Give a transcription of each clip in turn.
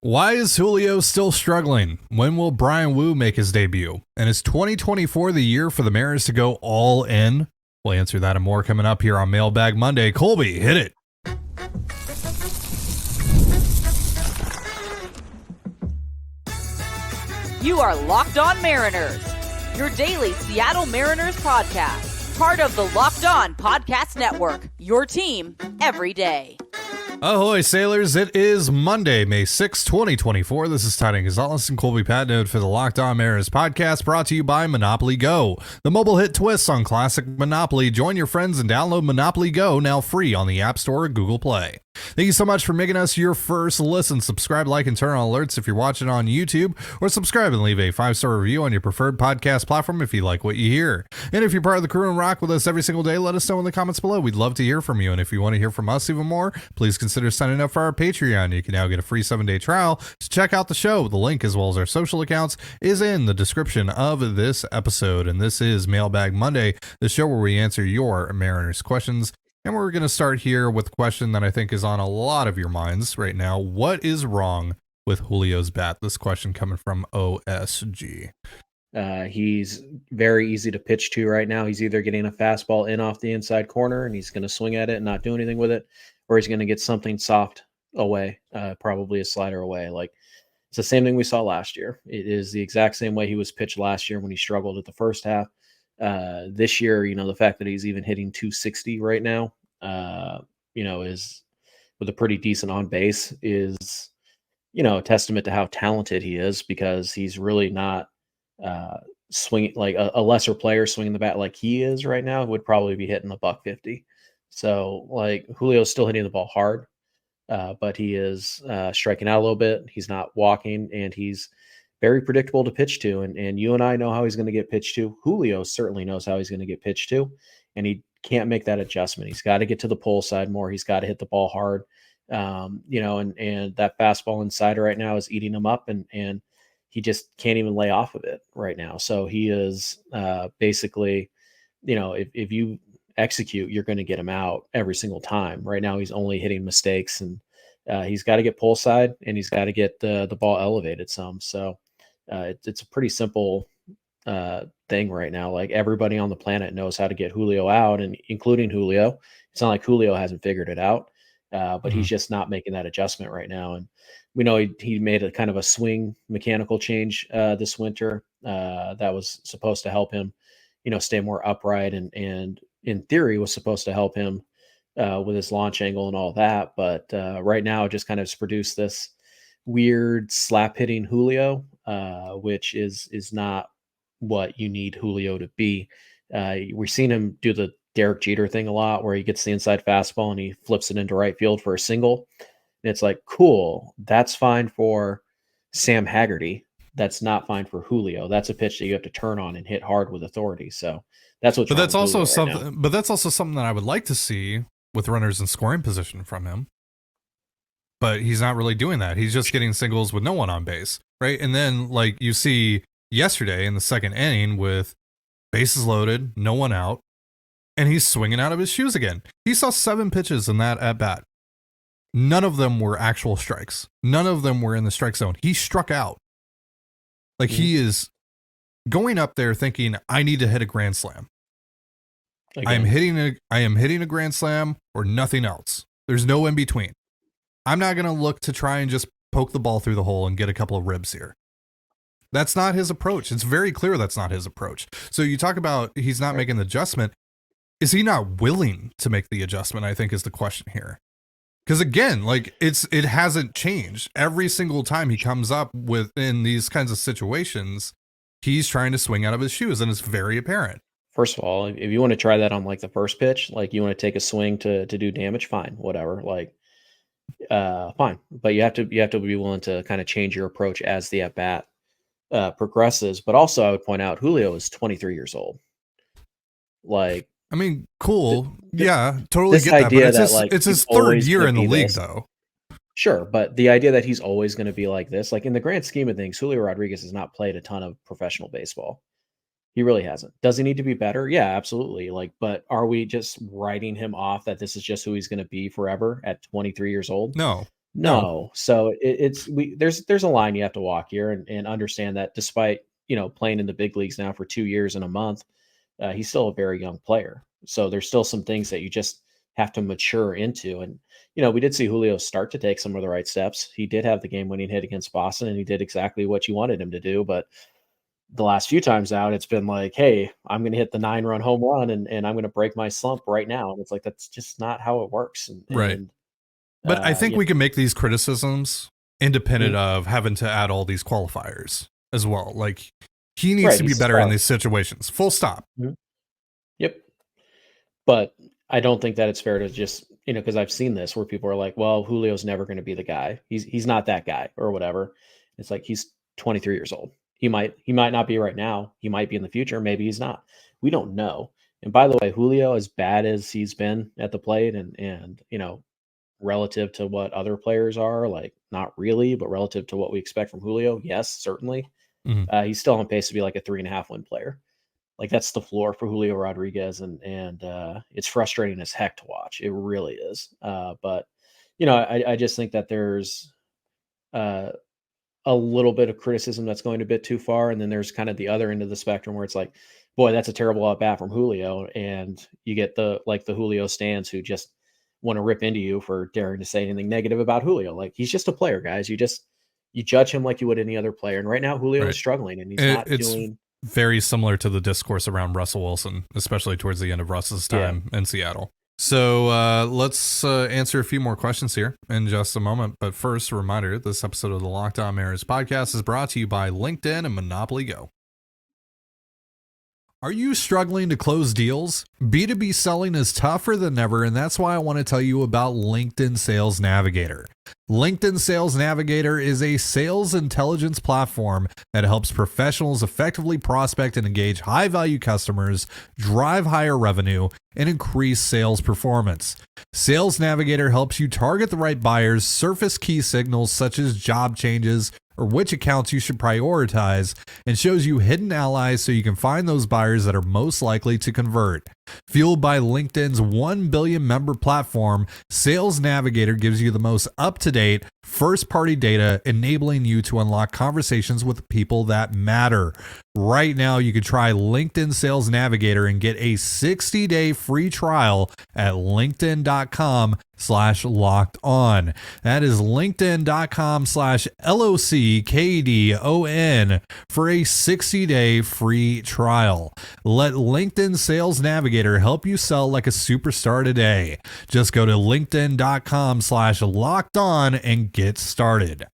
Why is Julio still struggling? When will Bryan Woo make his debut? And is 2024 the year for the Mariners to go all in? We'll answer that and more coming up here on Mailbag Monday. Colby, hit it. You are Locked On Mariners, your daily Seattle Mariners podcast. Part of the Locked On Podcast Network, your team every day. Ahoy, sailors. It is Monday, May 6, 2024. This is Titan Gonzalez and Colby Patnode for the Locked On Mariners podcast, brought to you by Monopoly Go, the mobile hit twist on classic Monopoly. Join your friends and download Monopoly Go, now free on the App Store or Google Play. Thank you so much for making us your first listen. Subscribe, like, and turn on alerts if you're watching on YouTube, or subscribe and leave a 5-star review on your preferred podcast platform if you like what you hear. And if you're part of the crew and rock with us every single day, let us know in the comments below. We'd love to hear from you. And if you want to hear from us even more, please consider signing up for our Patreon. You can now get a free 7-day trial to check out the show. The link, as well as our social accounts, is in the description of this episode. And this is Mailbag Monday, the show where we answer your Mariners questions. And we're going to start here with a question that I think is on a lot of your minds right now. What is wrong with Julio's bat? This question coming from OSG. He's very easy to pitch to right now. He's either getting a fastball in off the inside corner and he's going to swing at it and not do anything with it, or he's going to get something soft away, probably a slider away. Like, it's the same thing we saw last year. It is the exact same way he was pitched last year when he struggled at the first half. This year, the fact that he's even hitting 260 right now, is with a pretty decent on base is, a testament to how talented he is, because he's really not swinging like a lesser player swinging the bat like he is right now would probably be hitting the $150. So like Julio's still hitting the ball hard, but he is striking out a little bit. He's not walking, and he's very predictable to pitch to. And you and I know how he's going to get pitched to. Julio certainly knows how he's going to get pitched to, and he can't make that adjustment. He's got to get to the pull side more. He's got to hit the ball hard. And that fastball inside right now is eating him up, and he just can't even lay off of it right now. So he is basically, if you execute, you're going to get him out every single time. Right now, he's only hitting mistakes, and he's got to get pull side, and he's got to get the ball elevated some. So it's a pretty simple thing right now. Like, everybody on the planet knows how to get Julio out, and including Julio. It's not like Julio hasn't figured it out, but he's just not making that adjustment right now. And we know he made a kind of a swing mechanical change this winter that was supposed to help him, stay more upright, and in theory was supposed to help him with his launch angle and all that. But right now, it just kind of has produced this weird slap hitting Julio, which is not what you need Julio to be. We've seen him do the Derek Jeter thing a lot, where he gets the inside fastball and he flips it into right field for a single. And it's like, cool, that's fine for Sam Haggerty. That's not fine for Julio. That's a pitch that you have to turn on and hit hard with authority. So that's what. But that's also something. Right, but that's also something that I would like to see with runners in scoring position from him. But he's not really doing that. He's just getting singles with no one on base, right? And then, like you see yesterday in the second inning with bases loaded, no one out, and he's swinging out of his shoes again. He saw 7 pitches in that at bat. None of them were actual strikes. None of them were in the strike zone. He struck out. Like, he is going up there thinking, I need to hit a grand slam. I am hitting a grand slam or nothing else. There's no in between. I'm not going to look to try and just poke the ball through the hole and get a couple of ribs here. That's not his approach. It's very clear that's not his approach. So you talk about he's not making the adjustment. Is he not willing to make the adjustment, I think, is the question here. Because again, like, it hasn't changed. Every single time he comes up in these kinds of situations, he's trying to swing out of his shoes, and it's very apparent. First of all, if you want to try that on like the first pitch, like you want to take a swing to do damage, fine, whatever. Like, fine. But you have to be willing to kind of change your approach as the at bat progresses. But also, I would point out Julio is 23 years old. Like, I mean, cool. Yeah, totally get that. But it's his third year in the league, though. Sure, but the idea that he's always going to be like this, like in the grand scheme of things, Julio Rodríguez has not played a ton of professional baseball. He really hasn't. Does he need to be better? Yeah, absolutely. Like, but are we just writing him off that this is just who he's going to be forever at 23 years old? No. No. So there's a line you have to walk here and understand that despite, playing in the big leagues now for 2 years and a month, he's still a very young player. So there's still some things that you just have to mature into. And, we did see Julio start to take some of the right steps. He did have the game winning hit against Boston and he did exactly what you wanted him to do. But the last few times out, it's been like, hey, I'm going to hit the 9-run home run and I'm going to break my slump right now. And it's like, that's just not how it works. Right. But I think we can make these criticisms independent of having to add all these qualifiers as well. Like, he needs to be better in these situations. Full stop. Mhm. Yep. But I don't think that it's fair to just, because I've seen this where people are like, well, Julio's never going to be the guy. He's not that guy or whatever. It's like, he's 23 years old. He might not be right now. He might be in the future. Maybe he's not. We don't know. And by the way, Julio, as bad as he's been at the plate and relative to what other players are, like not really, but relative to what we expect from Julio, yes, certainly. Mm-hmm. He's still on pace to be like a 3.5 win player. Like that's the floor for Julio Rodríguez, and it's frustrating as heck to watch. It really is. But I just think that there's a little bit of criticism that's going a bit too far, and then there's kind of the other end of the spectrum where it's like, boy, that's a terrible at bat from Julio, and you get the Julio stands who just want to rip into you for daring to say anything negative about Julio. Like, he's just a player, guys. You judge him like you would any other player. And right now Julio is struggling and he's not doing very similar to the discourse around Russell Wilson, especially towards the end of Russ's time in Seattle. So let's answer a few more questions here in just a moment. But first, a reminder, this episode of the Locked On Mariners podcast is brought to you by LinkedIn and Monopoly Go. Are you struggling to close deals? B2B selling is tougher than ever, and that's why I want to tell you about LinkedIn Sales Navigator. LinkedIn Sales Navigator is a sales intelligence platform that helps professionals effectively prospect and engage high-value customers, drive higher revenue, and increase sales performance. Sales Navigator helps you target the right buyers, surface key signals such as job changes, or which accounts you should prioritize, and shows you hidden allies so you can find those buyers that are most likely to convert. Fueled by LinkedIn's 1 billion member platform, Sales Navigator gives you the most up-to-date, first-party data, enabling you to unlock conversations with people that matter. Right now, you can try LinkedIn Sales Navigator and get a 60-day free trial at linkedin.com/locked on. That is linkedin.com/LOCKDON for a 60-day free trial. Let LinkedIn Sales Navigator help you sell like a superstar today. Just go to linkedin.com/locked on and get started.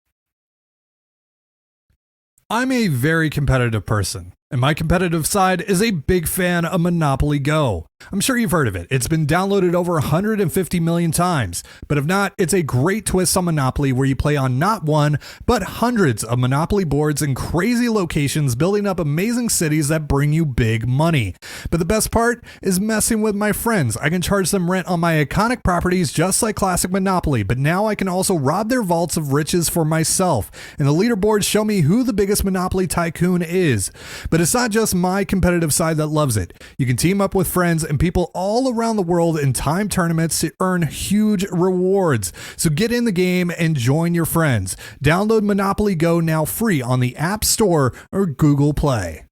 I'm a very competitive person, and my competitive side is a big fan of Monopoly Go. I'm sure you've heard of it. It's been downloaded over 150 million times. But if not, it's a great twist on Monopoly where you play on not one, but hundreds of Monopoly boards in crazy locations, building up amazing cities that bring you big money. But the best part is messing with my friends. I can charge them rent on my iconic properties just like classic Monopoly, but now I can also rob their vaults of riches for myself. And the leaderboards show me who the biggest Monopoly tycoon is. But it's not just my competitive side that loves it. You can team up with friends and people all around the world in time tournaments to earn huge rewards. So get in the game and join your friends. Download Monopoly Go now free on the App Store or Google Play.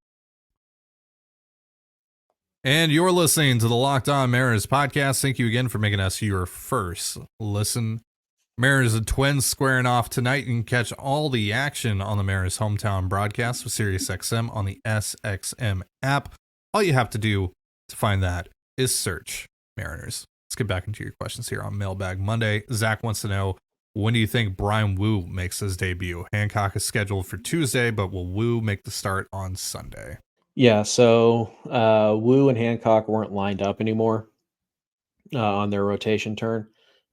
And you're listening to the Locked On Mariners podcast. Thank you again for making us your first listen. Mariners and Twins squaring off tonight. You can catch all the action on the Mariners hometown broadcast with SiriusXM on the SXM app. All you have to do to find that is search Mariners. Let's get back into your questions here on Mailbag Monday. Zach wants to know, when do you think Bryan Woo makes his debut? Hancock is scheduled for Tuesday, but will Woo make the start on Sunday? Yeah, so Woo and Hancock weren't lined up anymore on their rotation turn.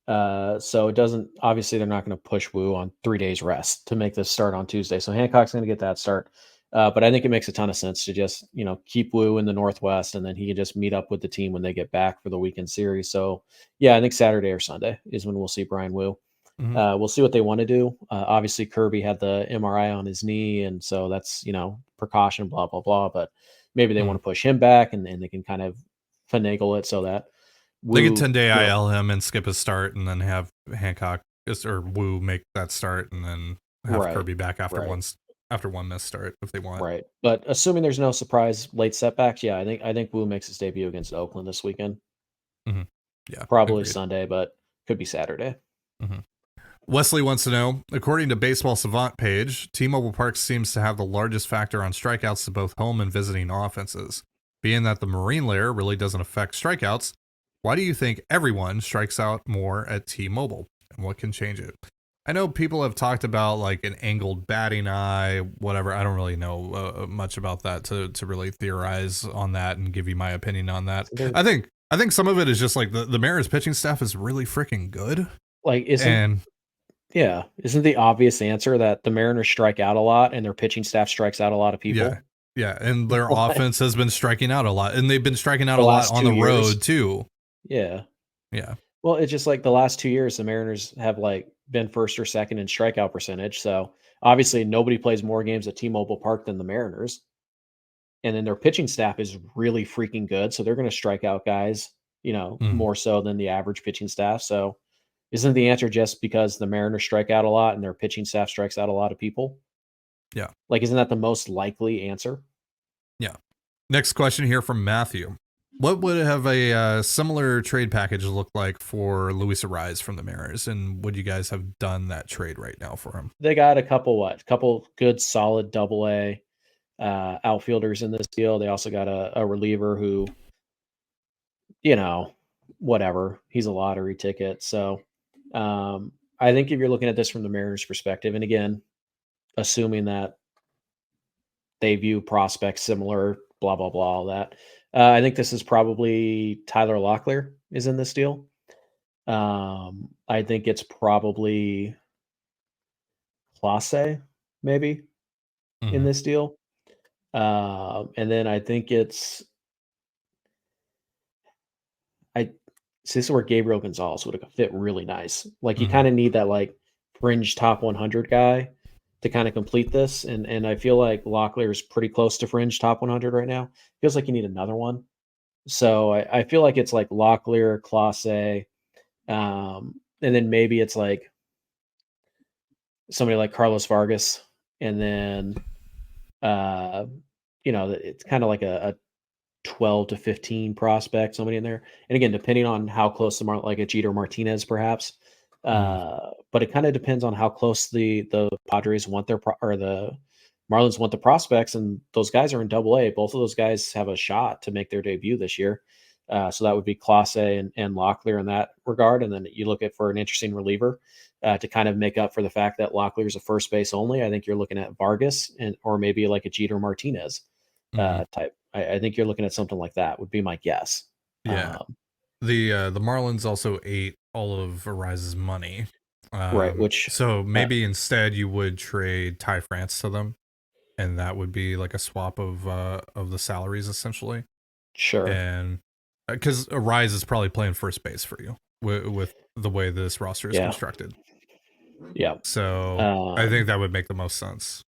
So it doesn't, obviously they're not going to push Woo on 3 days rest to make this start on Tuesday. So Hancock's going to get that start. But I think it makes a ton of sense to just, keep Woo in the Northwest, and then he can just meet up with the team when they get back for the weekend series. So yeah, I think Saturday or Sunday is when we'll see Bryan Woo. Mm-hmm. We'll see what they want to do. Obviously Kirby had the MRI on his knee, and so that's, precaution, blah, blah, blah. But maybe they want to push him back, and they can kind of finagle it so that Woo, they could 10-day IL him and skip his start, and then have Hancock Just or Woo make that start and then have Right. Kirby back after Right. one missed start if they want. Right. But assuming there's no surprise late setbacks, yeah, I think Wu makes his debut against Oakland this weekend. Hmm. Yeah, Probably agreed. Sunday, but could be Saturday. Hmm. Wesley wants to know, according to Baseball Savant page, T-Mobile Park seems to have the largest factor on strikeouts to both home and visiting offenses. Being that the marine layer really doesn't affect strikeouts, why do you think everyone strikes out more at T-Mobile? And what can change it? I know people have talked about like an angled batting eye, whatever. I don't really know much about that to really theorize on that and give you my opinion on that. I think some of it is just like the Mariners pitching staff is really freaking good. Like, And isn't the obvious answer that the Mariners strike out a lot and their pitching staff strikes out a lot of people? yeah, and their Like, offense has been striking out a lot, and they've been striking out the a lot last on 2 the years. road too. Yeah. Yeah. Well, it's just like the last 2 years, the Mariners have like been first or second in strikeout percentage. So obviously nobody plays more games at T-Mobile Park than the Mariners. And then their pitching staff is really freaking good. So they're going to strike out guys, Mhm. more so than the average pitching staff. So isn't the answer just because the Mariners strike out a lot and their pitching staff strikes out a lot of people? Yeah. Like, isn't that the most likely answer? Yeah. Next question here from Matthew. What would have a similar trade package look like for Luis Ariz from the Mariners? And would you guys have done that trade right now for him? They got a couple good solid AA outfielders in this deal. They also got a reliever who, whatever. He's a lottery ticket. So I think if you're looking at this from the Mariners' perspective, and again, assuming that they view prospects similar, blah, blah, blah, all that. I think this is probably Tyler Locklear is in this deal. I think it's probably Clase, maybe, in Mhm. this deal. And then I think this is where Gabriel Gonzalez would have fit really nice. Like, you Mhm. kind of need that like fringe top 100 guy to kind of complete this. And I feel like Locklear is pretty close to fringe top 100 right now. Feels like you need another one. So I feel like it's like Locklear, Clase, and then maybe it's like somebody like Carlos Vargas, and then uh, it's kind of like a 12 to 15 prospect, somebody in there. And again, depending on how close the like a Jeter Martinez, perhaps. Mhm. But it kind of depends on how close the Padres want or the Marlins want the prospects, and those guys are in AA. Both of those guys have a shot to make their debut this year. So that would be Clase and Locklear in that regard. And then you look at for an interesting reliever to kind of make up for the fact that Locklear is a first base only. I think you're looking at Vargas or maybe like a Jeter Martinez Mhm. type. I think you're looking at something like that. Would be my guess. Yeah. The Marlins also ate all of Ariz's money. Right. Which So uh, maybe instead you would trade Ty France to them, and that would be like a swap of the salaries essentially. sure. And because Ariz is probably playing first base for you with the way this roster is Yeah. constructed. Yeah. So I think Um, that would make the most sense.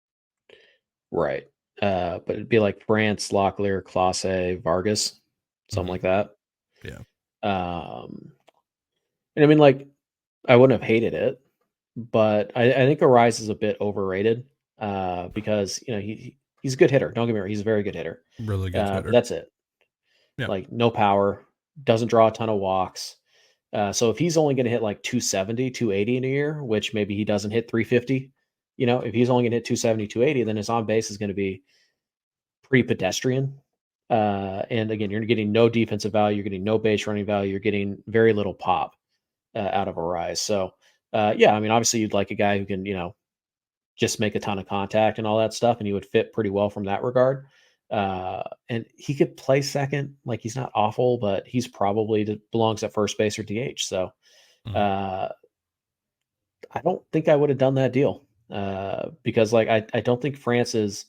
right. But it'd be like France, Locklear, Clase, Vargas, something Mhm. like that. Yeah. Um, and I mean, like, I wouldn't have hated it, but I think Arise is a bit overrated because he's a good hitter. Don't get me wrong, he's a very good hitter. Really good But hitter. that's it. Yeah. Like, no power, doesn't draw a ton of walks. So if he's only going to hit like 270, 280 in a year, which maybe he doesn't hit 350, if he's only going to hit 270, 280, then his on base is going to be pretty pedestrian. And again, you're getting no defensive value, you're getting no base running value, you're getting very little pop out of Arise. So, yeah, I mean, obviously you'd like a guy who can, just make a ton of contact and all that stuff, and he would fit pretty well from that regard. And he could play second, like he's not awful, but he's probably belongs at first base or DH. So Mhm. uh, I don't think I would have done that deal because, like, I don't think France is.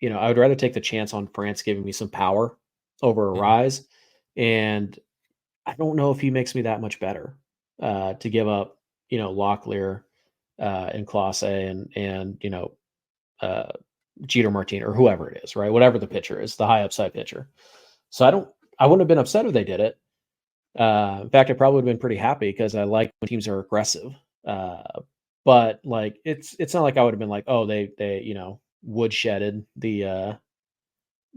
I would rather take the chance on France giving me some power over a Mhm. Rise, and I don't know if he makes me that much better to give up, Locklear and Clase and uh, Jeter Martin or whoever it is, right? Whatever the pitcher is, the high upside pitcher. So I wouldn't have been upset if they did it. In fact, I probably would have been pretty happy because I like when teams are aggressive But like it's not like I would have been like, oh, they woodshedded the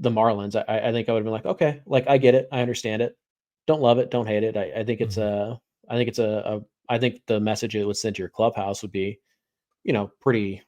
Marlins. I think I would have been like, okay, like I get it, I understand it. Don't love it, don't hate it. I think it's Mhm. I think the message it would send to your clubhouse would be, pretty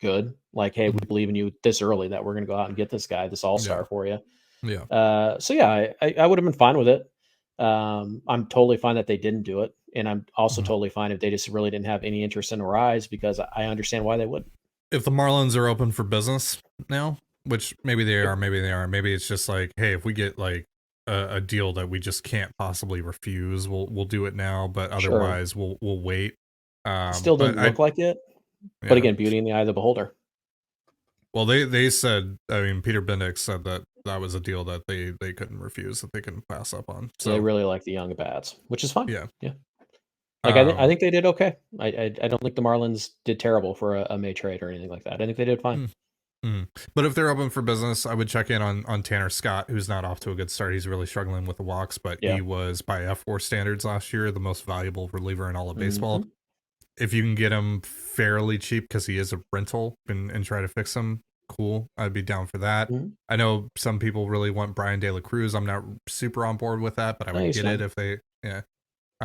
good. Like, hey, we Mhm. believe in you this early that we're gonna go out and get this guy, this all Yeah. star for you. Yeah. So yeah, I would have been fine with it. I'm totally fine that they didn't do it, and I'm also Mhm. totally fine if they just really didn't have any interest in a rise because I understand why they wouldn't. If the Marlins are open for business now, which maybe they Yep. are, maybe they aren't. Maybe it's just like, hey, if we get like a deal that we just can't possibly refuse, we'll do it now. But Sure. otherwise, we'll wait. Still But didn't look like it, but yeah. again, beauty in the eye of the beholder. Well, they said. I mean, Peter Bendick said that that was a deal that they couldn't refuse, that they couldn't pass up on. They So really like the young bats, which is fine. yeah. Yeah. Like I Um. think they did okay. I don't think the Marlins did terrible for a May trade or anything like that. I think they did fine. mm, But if they're open for business, I would check in on Tanner Scott, who's not off to a good start. He's really struggling with the walks, but Yeah. he was by F4 standards last year the most valuable reliever in all of baseball. Mhm. If you can get him fairly cheap because he is a rental and try to fix him, cool. I'd be down for that. Mhm. I know some people really want Brian De La Cruz. I'm not super on board with that, but I No, would he's get it fine. if they, yeah.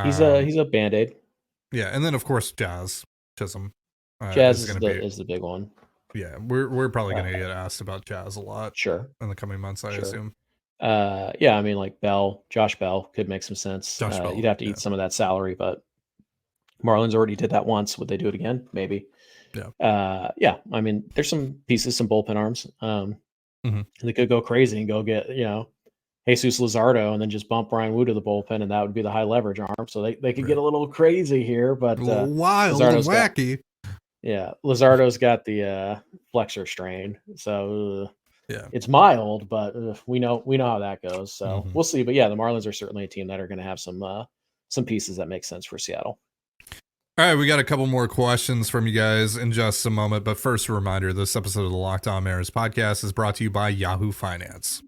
He's a Um, Band-Aid. yeah, and then of course Jazz Chisholm Jazz is is going to be, the big one. yeah. We're probably Uh, going to get asked about Jazz a lot sure, in the coming months, I sure. assume. Yeah, I mean, like Josh Bell could make some sense. Josh You'd Bell, have to yeah, eat some of that salary, but Marlins already did that once. Would they do it again? Maybe. yeah. Yeah, I mean, there's some pieces, some bullpen arms. Hmm. They could go crazy and go get, Jesus Luzardo and then just bump Brian Wu to the bullpen, and that would be the high leverage arm. So they could Right. get a little crazy here, A but little wild and Luzardo's got wacky. Luzardo's got the flexor strain. So Yeah. it's mild, but we know how that goes. So Hmm. we'll see. But yeah, the Marlins are certainly a team that are going to have some pieces that make sense for Seattle. All right, we got a couple more questions from you guys in just a moment. But first, a reminder this episode of the Locked On Mariners podcast is brought to you by Yahoo Finance.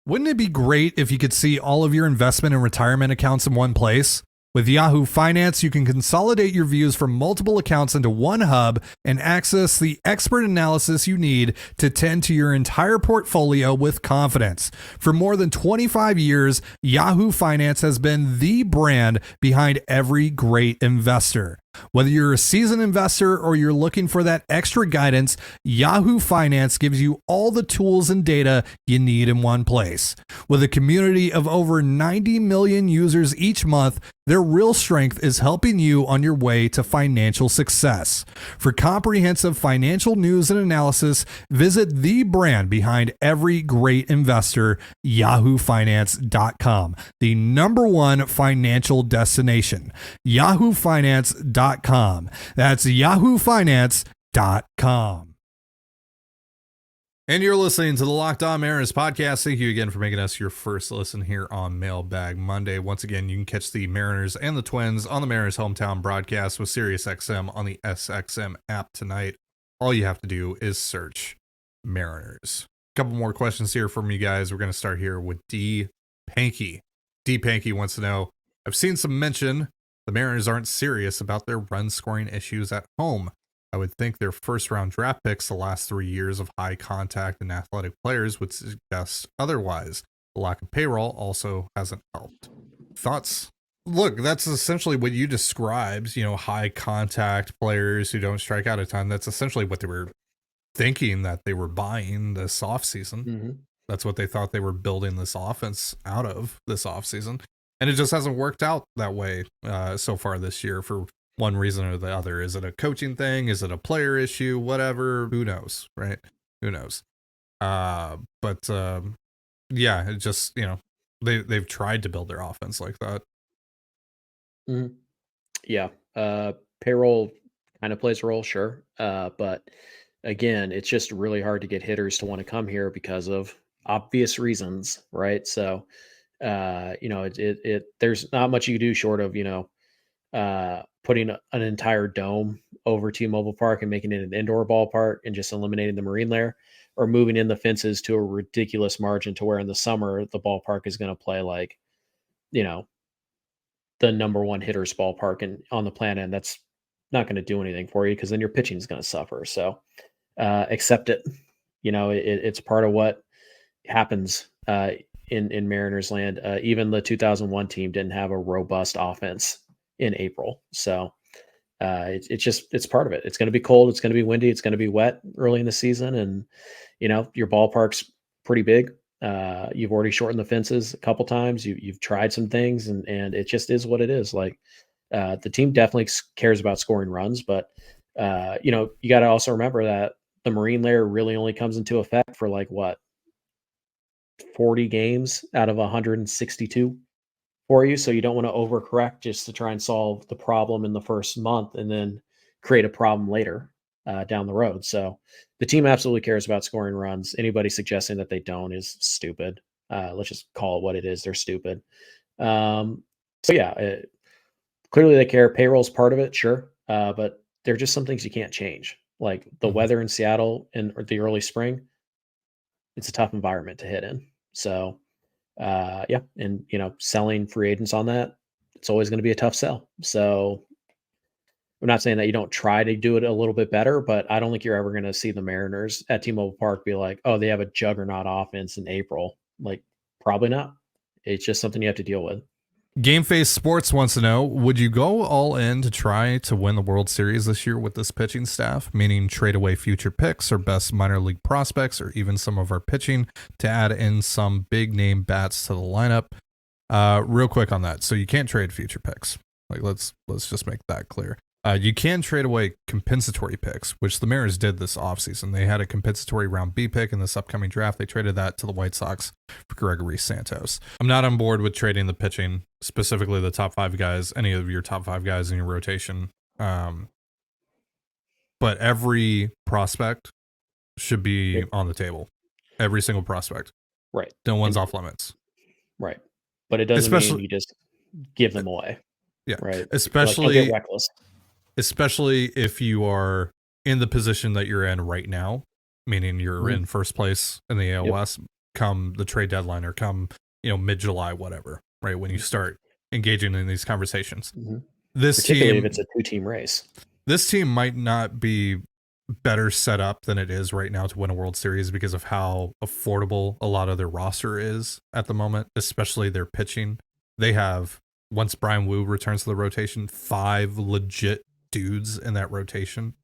Wouldn't it be great if you could see all of your investment and retirement accounts in one place? With Yahoo Finance, you can consolidate your views from multiple accounts into one hub and access the expert analysis you need to tend to your entire portfolio with confidence. For more than 25 years, Yahoo Finance has been the brand behind every great investor. Whether you're a seasoned investor or you're looking for that extra guidance, Yahoo Finance gives you all the tools and data you need in one place. With a community of over 90 million users each month, their real strength is helping you on your way to financial success. For comprehensive financial news and analysis, visit the brand behind every great investor, yahoofinance.com, the number one financial destination. yahoofinance.com. That's yahoofinance.com. And you're listening to the Locked On Mariners podcast. Thank you again for making us your first listen here on Mailbag Monday. Once again, you can catch the Mariners and the Twins on the Mariners hometown broadcast with SiriusXM on the SXM app tonight. All you have to do is search Mariners. A couple more questions here from you guys. We're going to start here with D. Panky. D. Panky wants to know, I've seen some mention the Mariners aren't serious about their run scoring issues at home. I would think their first round draft picks the last 3 years of high contact and athletic players would suggest otherwise. The lack of payroll also hasn't helped. Thoughts? Look, that's essentially what you described, high contact players who don't strike out a ton. That's essentially what they were thinking that they were buying this offseason. Mm-hmm. That's what they thought they were building this offense out of this offseason. And it just hasn't worked out that way so far this year for one reason or the other. Is it a coaching thing? Is it a player issue? Whatever. Who knows, right? Who knows? Yeah, it just, they've tried to build their offense like that. Mm-hmm. Yeah. Payroll kind of plays a role, sure. But again, it's just really hard to get hitters to want to come here because of obvious reasons, right? So, there's not much you can do short of, putting an entire dome over T-Mobile Park and making it an indoor ballpark and just eliminating the marine layer, or moving in the fences to a ridiculous margin to where in the summer the ballpark is going to play like, you know, the number one hitter's ballpark and on the planet, and that's not going to do anything for you because then your pitching is going to suffer. So accept it. It's part of what happens in Mariners land. Even the 2001 team didn't have a robust offense in April. So it's part of it. It's going to be cold. It's going to be windy. It's going to be wet early in the season. And, your ballpark's pretty big. You've already shortened the fences a couple times. You've tried some things and it just is what it is. Like the team definitely cares about scoring runs, but you got to also remember that the marine layer really only comes into effect for 40 games out of 162 for you. So you don't want to overcorrect just to try and solve the problem in the first month and then create a problem later down the road. So the team absolutely cares about scoring runs. Anybody suggesting that they don't is stupid. Let's just call it what it is. They're stupid. Clearly they care. Payroll's part of it. Sure. But there are just some things you can't change. Like the weather in Seattle in the early spring, it's a tough environment to hit in. So, and selling free agents on that, it's always going to be a tough sell. So I'm not saying that you don't try to do it a little bit better, but I don't think you're ever going to see the Mariners at T-Mobile Park be like, oh, they have a juggernaut offense in April. Like, probably not. It's just something you have to deal with. Game Face Sports wants to know, would you go all in to try to win the World Series this year with this pitching staff, meaning trade away future picks or best minor league prospects or even some of our pitching to add in some big name bats to the lineup? Real quick on that. So you can't trade future picks. Like let's just make that clear. You can trade away compensatory picks, which the Mariners did this offseason. They had a compensatory round B pick in this upcoming draft. They traded that to the White Sox for Gregory Santos. I'm not on board with trading the pitching, specifically the top 5 guys, any of your top 5 guys in your rotation. But every prospect should be on the table. Every single prospect. Right. No one's off limits. Right. But it doesn't mean you just give them away. Yeah. Right. Especially get reckless. Especially if you are in the position that you're in right now, meaning you're in first place in the AL West come the trade deadline or come, mid-July, whatever, right? When you start engaging in these conversations. This Particularly team, if it's a 2-team race. This team might not be better set up than it is right now to win a World Series because of how affordable a lot of their roster is at the moment, especially their pitching. They have, once Bryan Woo returns to the rotation, 5 legit dudes in that rotation.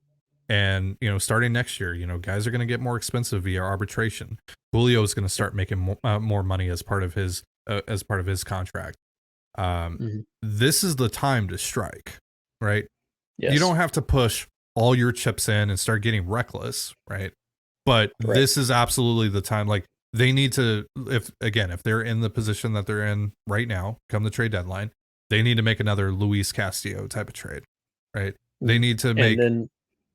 And, starting next year, guys are going to get more expensive via arbitration. Julio is going to start making more money as part of his contract. This is the time to strike, right? Yes. You don't have to push all your chips in and start getting reckless, right? But this is absolutely the time. Like they need to, if they're in the position that they're in right now, come the trade deadline, they need to make another Luis Castillo type of trade. Right. They need to make, and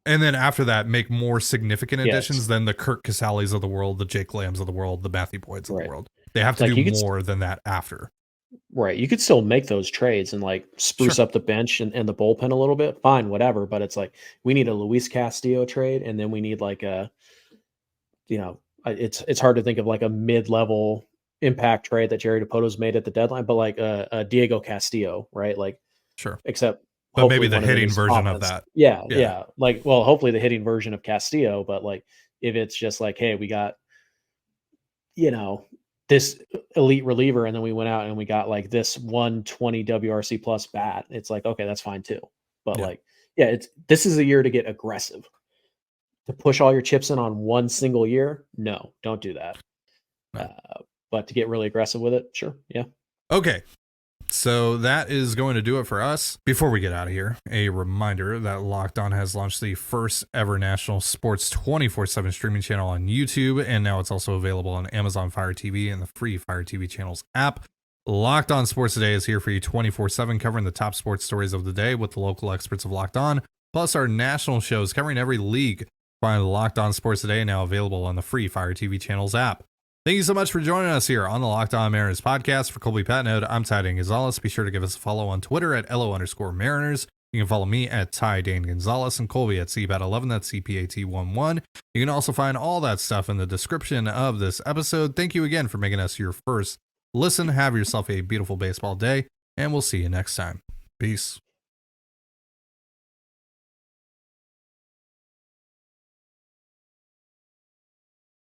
then after that, make more significant additions than the Kirk Casalis of the world, the Jake Lambs of the world, the Matthew Boyds of the world. They have to do more than that after. Right. You could still make those trades and spruce up the bench and the bullpen a little bit. Fine, whatever. But it's we need a Luis Castillo trade. And then we need it's hard to think of a mid-level impact trade that Jerry DiPoto's made at the deadline, but a Diego Castillo, right? Sure. Except but maybe the hitting version of that. Yeah. Hopefully the hitting version of Castillo, but if it's just hey, we got, this elite reliever, and then we went out and we got this 120 WRC plus bat, it's okay, that's fine too. But this is a year to get aggressive. To push all your chips in on one single year, no, don't do that. No. But to get really aggressive with it, sure, yeah. Okay. So that is going to do it for us. Before we get out of here, a reminder that Locked On has launched the first ever national sports 24/7 streaming channel on YouTube, and now it's also available on Amazon Fire TV and the free Fire TV channels app. Locked On Sports Today is here for you 24/7, covering the top sports stories of the day with the local experts of Locked On, plus our national shows covering every league. Find Locked On Sports Today now available on the free Fire TV channels app. Thank you so much for joining us here on the Locked On Mariners podcast. For Colby Patnode, I'm Ty Dane Gonzalez. Be sure to give us a follow on Twitter at @LO_Mariners. You can follow me at Ty Dane Gonzalez and Colby at CPAT11. That's CPAT11. You can also find all that stuff in the description of this episode. Thank you again for making us your first listen. Have yourself a beautiful baseball day. and we'll see you next time. Peace.